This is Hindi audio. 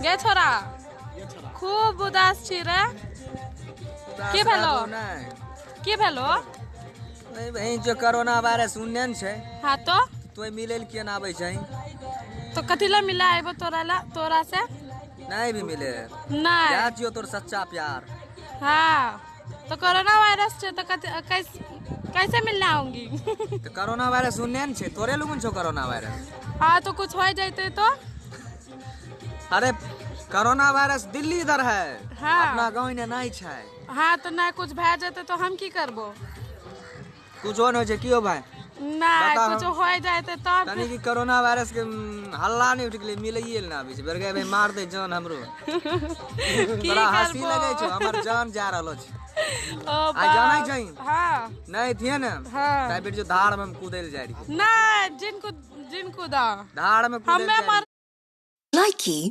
गे छोरा खूब उदास छी रे की भेलो नहीं भाई जो कोरोना वायरस उन्नयन छे हाँ तो मिले के ना आवे छै तो कथिला मिला आइबो तोरा से नहीं भी मिले नहीं क्या जियो तोर सच्चा प्यार हाँ तो कोरोना वायरस छे तो कैसे मिलने आऊंगी तो कोरोना वायरस उन्नयन छे तोरे लोगन छो कोरोना वायरस हाँ तो कुछ हो जाते तो अरे कोरोना वायरस दिल्ली इधर है हाँ अपना गाँव में नहीं छे हाँ तो ना कुछ भै जाते तो हम की करबो कुछ हो नहीं छे कियो भाई ना कुछ हो जाते तो तनी की कोरोना वायरस के हल्ला नहीं उठ गेले मिलइए ना आबे छे बेरगे भाई मार दे जान हमरो बड़ा हंसी लगे छो हमर जान जा रहलो छे आ जानै छै हां नहीं थिए ना ताइ बेर जो धाड़ में कूदेल जाय रही ना जिनको दा धाड़ में कूदेल Likey